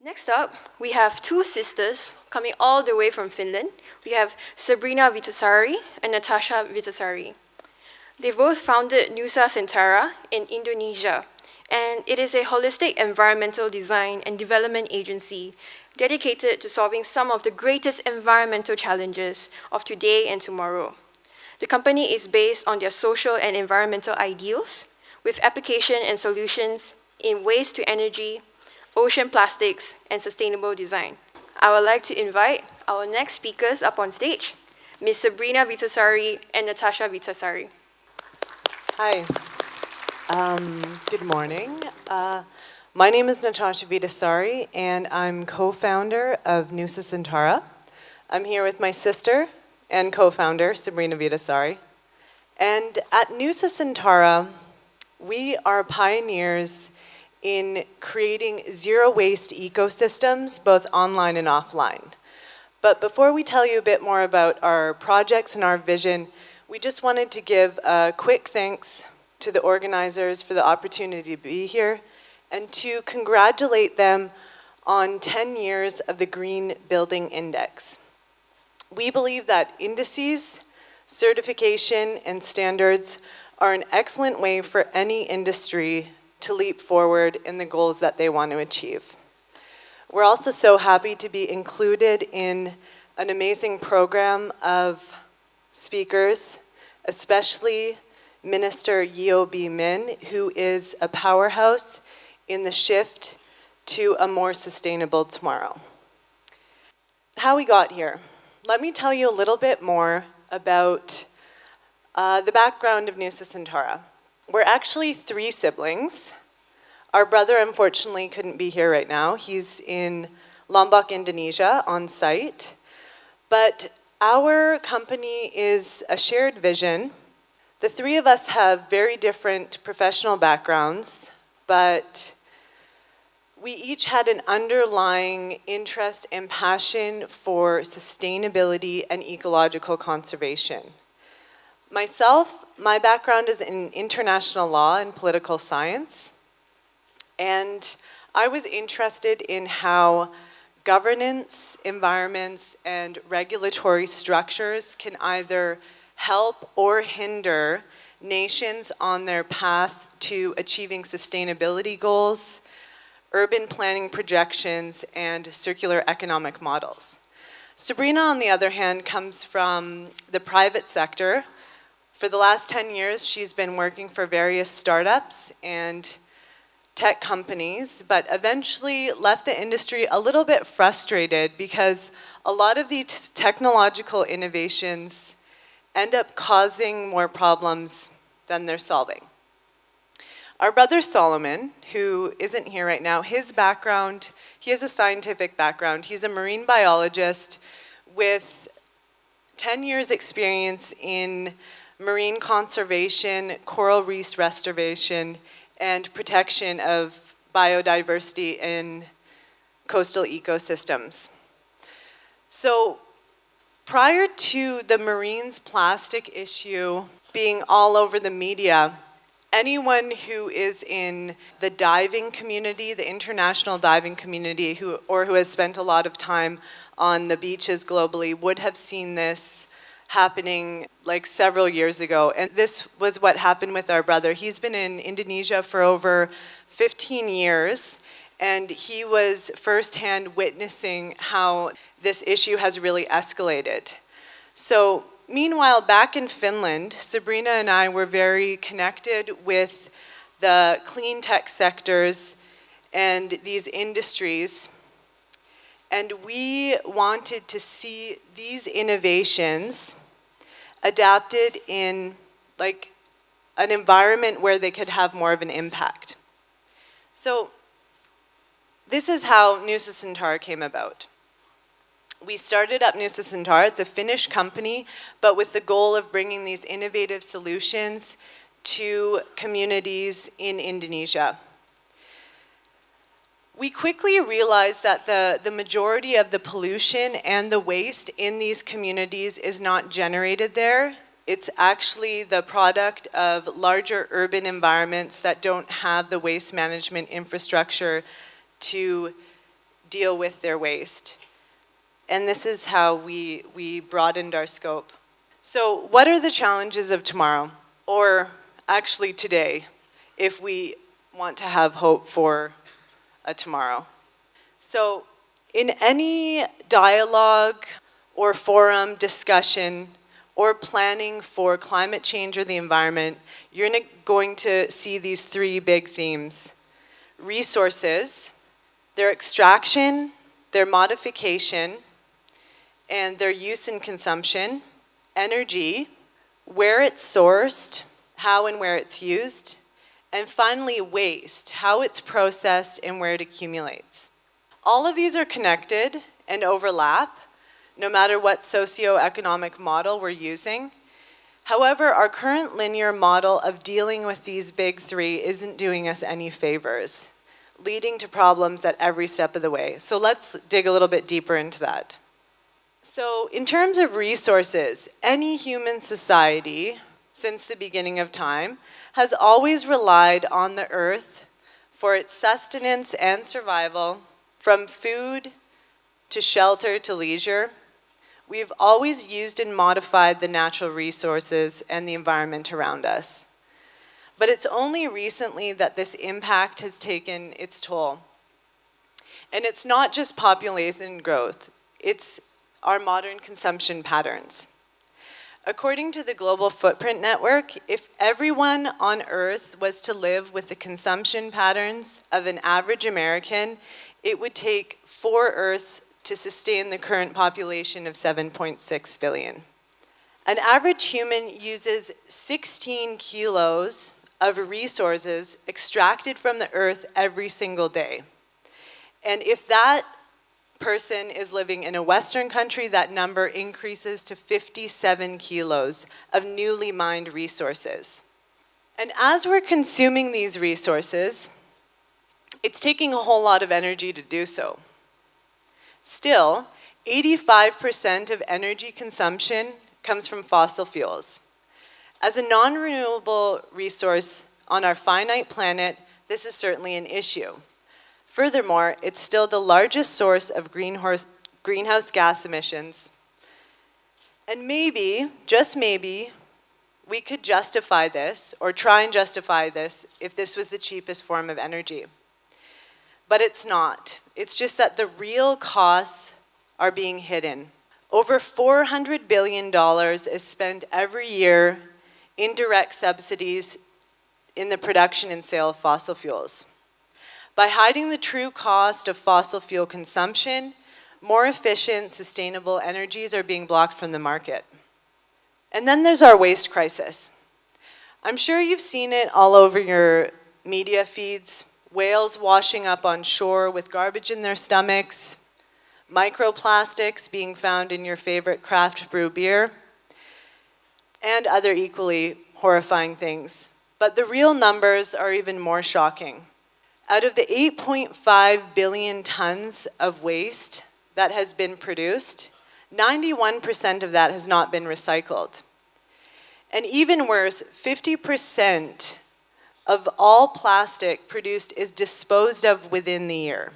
Next up, we have two sisters coming all the way from Finland. We have Sabrina Viitasaari and Natasha Viitasaari. They both founded Nusa Sentara in Indonesia, and it is a holistic environmental design and development agency dedicated to solving some of the greatest environmental challenges of today and tomorrow. The company is based on their social and environmental ideals, with application and solutions in waste to energy, ocean plastics, and sustainable design. I would like to invite our next speakers up on stage, Ms. Sabrina Viitasaari and Natasha Viitasaari. Hi. Good morning. My name is Natasha Viitasaari, and I'm co-founder of Nusa Sentara. I'm here with my sister and co-founder, Sabrina Viitasaari. And at Nusa Sentara, we are pioneers in creating zero-waste ecosystems, both online and offline. But before we tell you a bit more about our projects and our vision, we just wanted to give a quick thanks to the organizers for the opportunity to be here and to congratulate them on 10 years of the Green Building Index. We believe that indices, certification, and standards are an excellent way for any industry to leap forward in the goals that they want to achieve. We're also so happy to be included in an amazing program of speakers, especially Minister Yeo B. Min, who is a powerhouse in the shift to a more sustainable tomorrow. How we got here. Let me tell you a little bit more about the background of Nusa Sentara. We're actually 3 siblings. Our brother, unfortunately, couldn't be here right now. He's in Lombok, Indonesia, on site. But our company is a shared vision. The 3 of us have very different professional backgrounds, but we each had an underlying interest and passion for sustainability and ecological conservation. Myself, my background is in international law and political science, and I was interested in how governance, environments, and regulatory structures can either help or hinder nations on their path to achieving sustainability goals, urban planning projections, and circular economic models. Sabrina, on the other hand, comes from the private sector. For the last 10 years, she's been working for various startups and tech companies, but eventually left the industry a little bit frustrated because a lot of these technological innovations end up causing more problems than they're solving. Our brother Solomon, who isn't here right now, his background, he has a scientific background. He's a marine biologist with 10 years experience in marine conservation, coral reef restoration, and protection of biodiversity in coastal ecosystems. So prior to the marine's plastic issue being all over the media, anyone who is in the diving community, the international diving community, who has spent a lot of time on the beaches globally would have seen this happening like several years ago. And this was what happened with our brother. He's been in Indonesia for over 15 years, and he was firsthand witnessing how this issue has really escalated. So meanwhile, back in Finland, Sabrina and I were very connected with the clean tech sectors and these industries. And we wanted to see these innovations adapted in like an environment where they could have more of an impact. So this is how Nusa Sentara came about. We started up Nusa Sentara. It's a Finnish company, but with the goal of bringing these innovative solutions to communities in Indonesia. We quickly realized that the majority of the pollution and the waste in these communities is not generated there. It's actually the product of larger urban environments that don't have the waste management infrastructure to deal with their waste. And this is how we broadened our scope. So what are the challenges of tomorrow? Or actually today, if we want to have hope for a tomorrow. So in any dialogue or forum discussion or planning for climate change or the environment, you're going to see these three big themes. Resources, their extraction, their modification, and their use and consumption. Energy, where it's sourced, how and where it's used. And finally, waste, how it's processed and where it accumulates. All of these are connected and overlap, no matter what socioeconomic model we're using. However, our current linear model of dealing with these big three isn't doing us any favors, leading to problems at every step of the way. So let's dig a little bit deeper into that. So in terms of resources, any human society, since the beginning of time, has always relied on the earth for its sustenance and survival, from food to shelter to leisure. We've always used and modified the natural resources and the environment around us. But it's only recently that this impact has taken its toll. And it's not just population growth, it's our modern consumption patterns. According to the Global Footprint Network, if everyone on Earth was to live with the consumption patterns of an average American, it would take 4 Earths to sustain the current population of 7.6 billion. An average human uses 16 kilos of resources extracted from the Earth every single day. And if that person is living in a Western country, that number increases to 57 kilos of newly mined resources. And as we're consuming these resources, it's taking a whole lot of energy to do so. Still, 85% of energy consumption comes from fossil fuels. As a non-renewable resource on our finite planet, this is certainly an issue. Furthermore, it's still the largest source of greenhouse gas emissions. And maybe, just maybe, we could justify this, or try and justify this, if this was the cheapest form of energy. But it's not. It's just that the real costs are being hidden. Over $400 billion is spent every year in direct subsidies in the production and sale of fossil fuels. By hiding the true cost of fossil fuel consumption, more efficient, sustainable energies are being blocked from the market. And then there's our waste crisis. I'm sure you've seen it all over your media feeds. Whales washing up on shore with garbage in their stomachs, microplastics being found in your favorite craft brew beer, and other equally horrifying things. But the real numbers are even more shocking. Out of the 8.5 billion tons of waste that has been produced, 91% of that has not been recycled. And even worse, 50% of all plastic produced is disposed of within the year.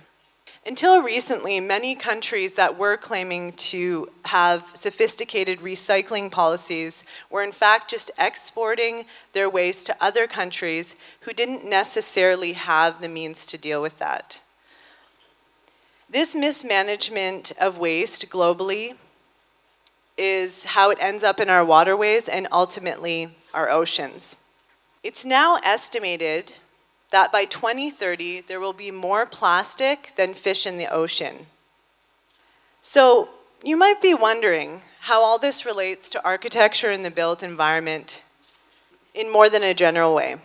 Until recently, many countries that were claiming to have sophisticated recycling policies were in fact just exporting their waste to other countries who didn't necessarily have the means to deal with that. This mismanagement of waste globally is how it ends up in our waterways and ultimately our oceans. It's now estimated that by 2030, there will be more plastic than fish in the ocean. So you might be wondering how all this relates to architecture and the built environment in more than a general way.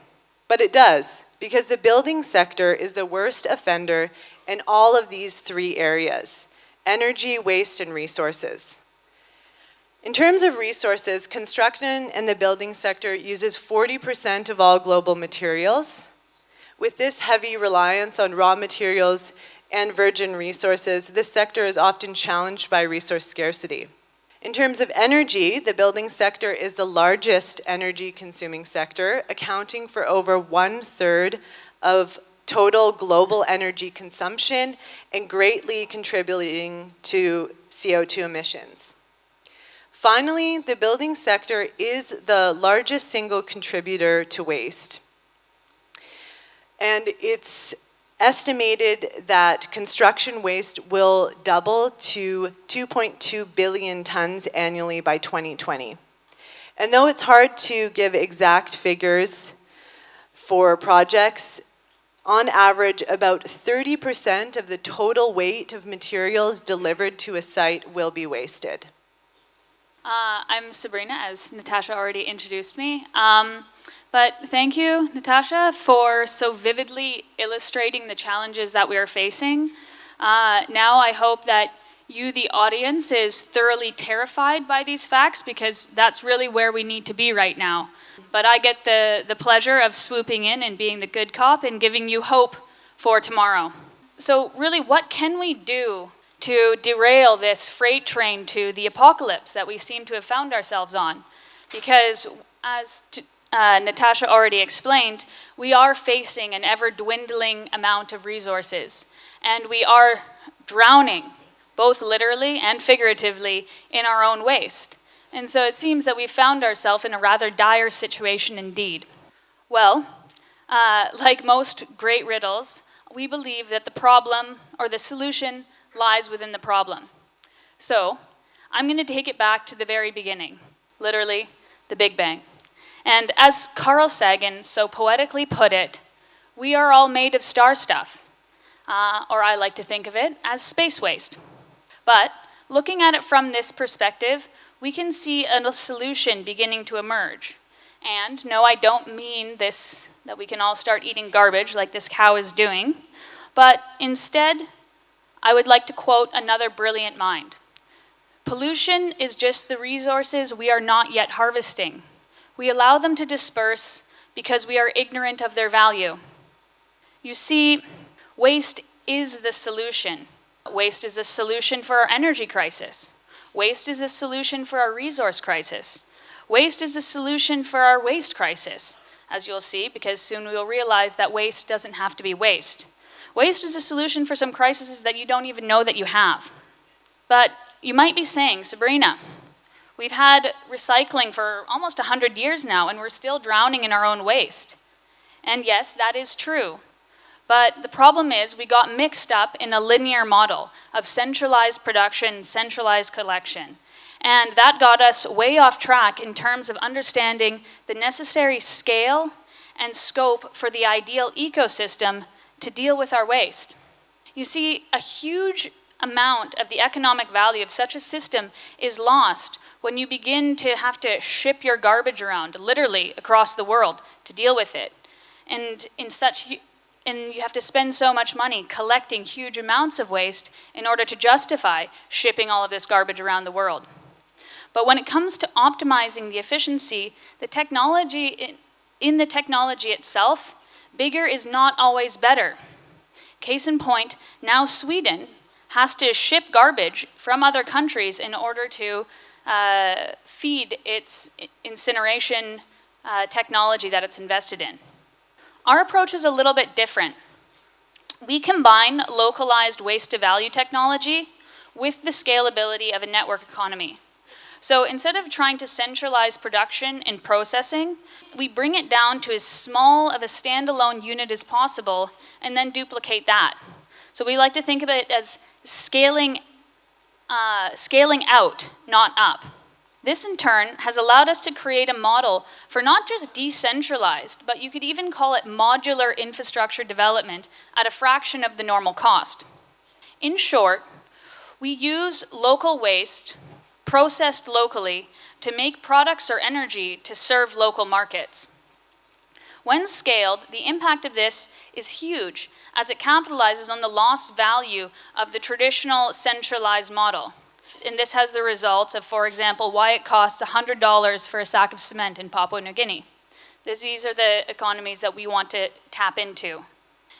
But it does, because the building sector is the worst offender in all of these three areas: energy, waste, and resources. In terms of resources, construction and the building sector uses 40% of all global materials. With this heavy reliance on raw materials and virgin resources, this sector is often challenged by resource scarcity. In terms of energy, the building sector is the largest energy consuming sector, accounting for over 1/3 of total global energy consumption and greatly contributing to CO2 emissions. Finally, the building sector is the largest single contributor to waste. And it's estimated that construction waste will double to 2.2 billion tons annually by 2020. And though it's hard to give exact figures for projects, on average, about 30% of the total weight of materials delivered to a site will be wasted. I'm Sabrina, as Natasha already introduced me. But thank you, Natasha, for so vividly illustrating the challenges that we are facing. Now I hope that you, the audience, is thoroughly terrified by these facts, because that's really where we need to be right now. But I get the pleasure of swooping in and being the good cop and giving you hope for tomorrow. So really, what can we do to derail this freight train to the apocalypse that we seem to have found ourselves on? Because as Natasha already explained, we are facing an ever-dwindling amount of resources, and we are drowning, both literally and figuratively, in our own waste. And so it seems that we've found ourselves in a rather dire situation indeed. Well, like most great riddles, we believe that the problem, or the solution, lies within the problem. So, I'm going to take it back to the very beginning, literally, the Big Bang. And as Carl Sagan so poetically put it, we are all made of star stuff, or I like to think of it as space waste. But looking at it from this perspective, we can see a solution beginning to emerge. And no, I don't mean this, that we can all start eating garbage like this cow is doing, but instead, I would like to quote another brilliant mind. Pollution is just the resources we are not yet harvesting. We allow them to disperse because we are ignorant of their value. You see, waste is the solution. Waste is the solution for our energy crisis. Waste is the solution for our resource crisis. Waste is the solution for our waste crisis, as you'll see, because soon we'll realize that waste doesn't have to be waste. Waste is a solution for some crises that you don't even know that you have. But you might be saying, Sabrina, we've had recycling for almost 100 years now, and we're still drowning in our own waste. And yes, that is true. But the problem is we got mixed up in a linear model of centralized production, centralized collection. And that got us way off track in terms of understanding the necessary scale and scope for the ideal ecosystem to deal with our waste. You see, a huge amount of the economic value of such a system is lost when you begin to have to ship your garbage around, literally across the world, to deal with it. And you have to spend so much money collecting huge amounts of waste in order to justify shipping all of this garbage around the world. But when it comes to optimizing the efficiency, the technology in the technology itself, bigger is not always better. Case in point, now Sweden has to ship garbage from other countries in order to feed its incineration technology that it's invested in. Our approach is a little bit different. We combine localized waste-to-value technology with the scalability of a network economy. So instead of trying to centralize production and processing, we bring it down to as small of a standalone unit as possible and then duplicate that. So we like to think of it as scaling out, not up. This in turn has allowed us to create a model for not just decentralized, but you could even call it modular infrastructure development at a fraction of the normal cost. In short, we use local waste processed locally to make products or energy to serve local markets. When scaled, the impact of this is huge, as it capitalizes on the lost value of the traditional centralized model. And this has the result of, for example, why it costs $100 for a sack of cement in Papua New Guinea. These are the economies that we want to tap into.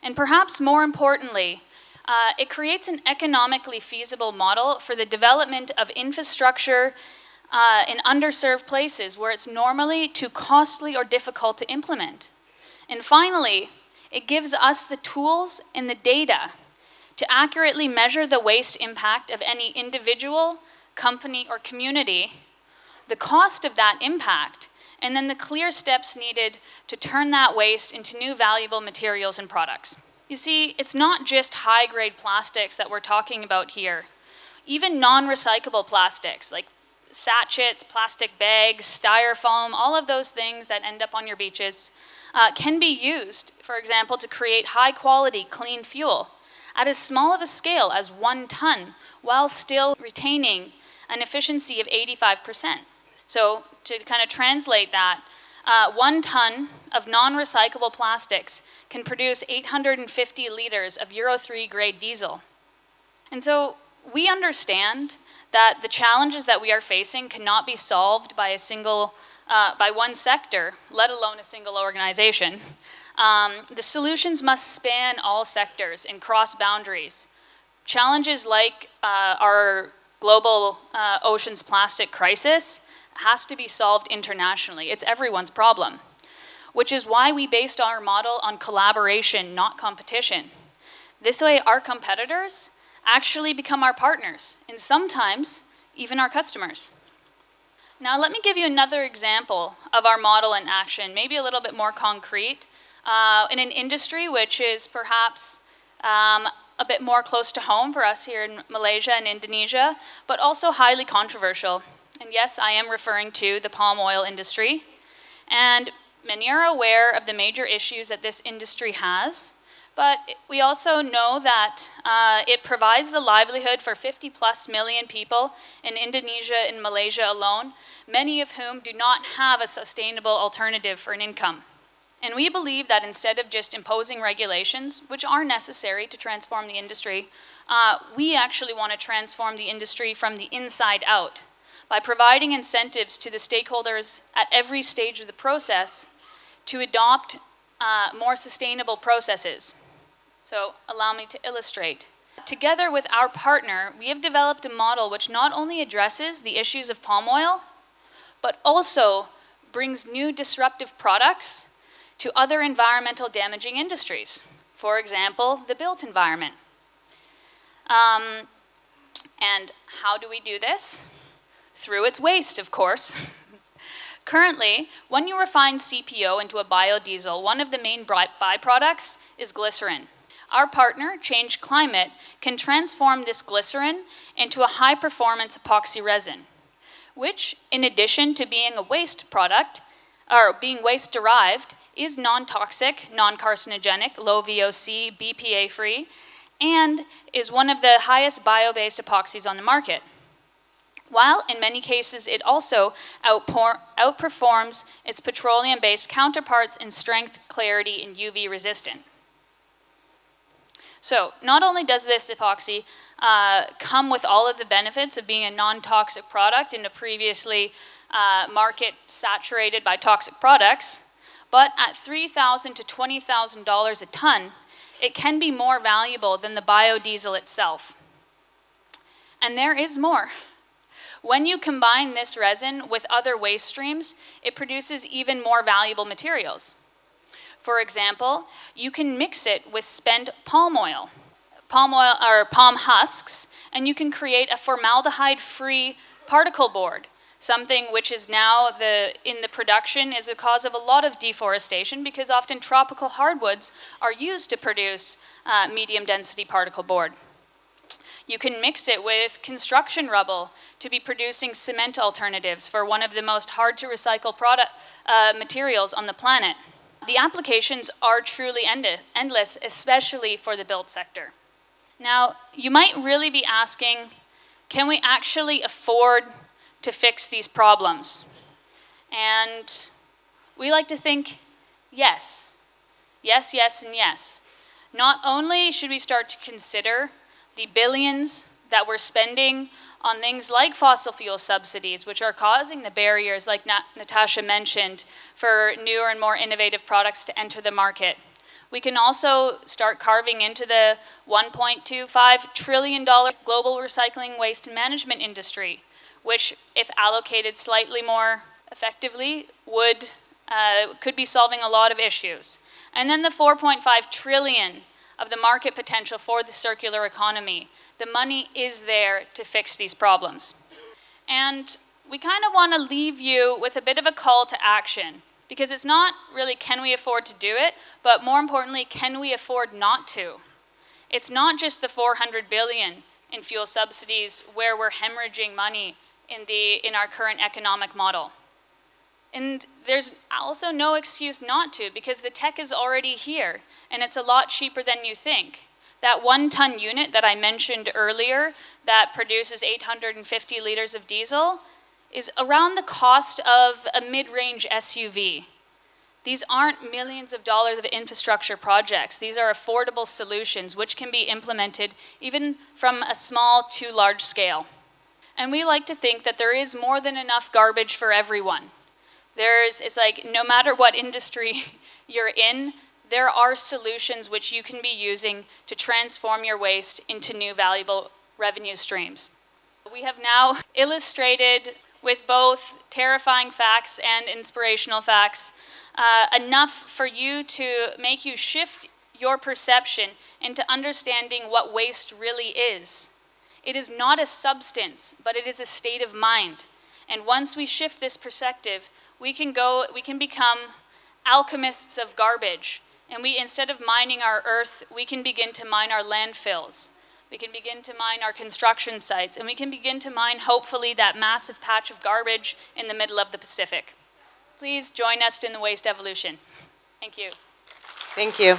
And perhaps more importantly, it creates an economically feasible model for the development of infrastructure in underserved places where it's normally too costly or difficult to implement. And finally, It gives us the tools and the data to accurately measure the waste impact of any individual, company, or community, the cost of that impact, and then the clear steps needed to turn that waste into new valuable materials and products. You see, it's not just high-grade plastics that we're talking about here. Even non-recyclable plastics, like sachets, plastic bags, styrofoam, all of those things that end up on your beaches, can be used, for example, to create high-quality, clean fuel at as small of a scale as 1 ton, while still retaining an efficiency of 85%. So to kind of translate that, 1 ton of non-recyclable plastics can produce 850 liters of Euro 3 grade diesel. And so we understand that the challenges that we are facing cannot be solved by by one sector, let alone a single organization. The solutions must span all sectors and cross boundaries. Challenges like our global oceans plastic crisis has to be solved internationally. It's everyone's problem, which is why we based our model on collaboration, not competition. This way, our competitors actually become our partners, and sometimes even our customers. Now, let me give you another example of our model in action, maybe a little bit more concrete, in an industry which is perhaps a bit more close to home for us here in Malaysia and Indonesia, but also highly controversial. And yes, I am referring to the palm oil industry. And many are aware of the major issues that this industry has, but we also know that it provides the livelihood for 50+ million people in Indonesia and Malaysia alone, many of whom do not have a sustainable alternative for an income. And we believe that instead of just imposing regulations, which are necessary to transform the industry, we actually want to transform the industry from the inside out by providing incentives to the stakeholders at every stage of the process to adopt more sustainable processes. So allow me to illustrate. Together with our partner, we have developed a model which not only addresses the issues of palm oil, but also brings new disruptive products to other environmental damaging industries. For example, the built environment. And how do we do this? Through its waste, of course. Currently, when you refine CPO into a biodiesel, one of the main byproducts is glycerin. Our partner, Change Climate, can transform this glycerin into a high-performance epoxy resin, which, in addition to being a waste product, or being waste-derived, is non-toxic, non-carcinogenic, low VOC, BPA-free, and is one of the highest bio-based epoxies on the market. While in many cases it also outperforms its petroleum-based counterparts in strength, clarity, and UV resistant. So not only does this epoxy come with all of the benefits of being a non-toxic product in a previously market saturated by toxic products, but at $3,000 to $20,000 a ton, it can be more valuable than the biodiesel itself. And there is more. When you combine this resin with other waste streams, it produces even more valuable materials. For example, you can mix it with spent palm oil or palm husks, and you can create a formaldehyde-free particle board, something which is now in the production is a cause of a lot of deforestation because often tropical hardwoods are used to produce medium density particle board. You can mix it with construction rubble to be producing cement alternatives for one of the most hard to recycle materials on the planet. The applications are truly endless, especially for the built sector. Now, you might really be asking, can we actually afford to fix these problems? And we like to think, yes. Yes, yes, and yes. Not only should we start to consider the billions that we're spending on things like fossil fuel subsidies, which are causing the barriers, like Natasha mentioned, for newer and more innovative products to enter the market. We can also start carving into the $1.25 trillion global recycling waste management industry, which, if allocated slightly more effectively, could be solving a lot of issues. And then the 4.5 trillion of the market potential for the circular economy. The money is there to fix these problems. And we kind of want to leave you with a bit of a call to action, because it's not really can we afford to do it, but more importantly, can we afford not to? It's not just the 400 billion in fuel subsidies where we're hemorrhaging money in our current economic model. And there's also no excuse not to, because the tech is already here, and it's a lot cheaper than you think. That 1-ton unit that I mentioned earlier that produces 850 liters of diesel is around the cost of a mid-range SUV. These aren't millions of dollars of infrastructure projects. These are affordable solutions which can be implemented even from a small to large scale. And we like to think that there is more than enough garbage for everyone. It's like no matter what industry you're in, there are solutions which you can be using to transform your waste into new valuable revenue streams. We have now illustrated with both terrifying facts and inspirational facts enough for you to make you shift your perception into understanding what waste really is. It is not a substance, but it is a state of mind. And once we shift this perspective, we can become alchemists of garbage. And instead of mining our earth, we can begin to mine our landfills. We can begin to mine our construction sites, and we can begin to mine, hopefully, that massive patch of garbage in the middle of the Pacific. Please join us in the waste evolution. Thank you. Thank you.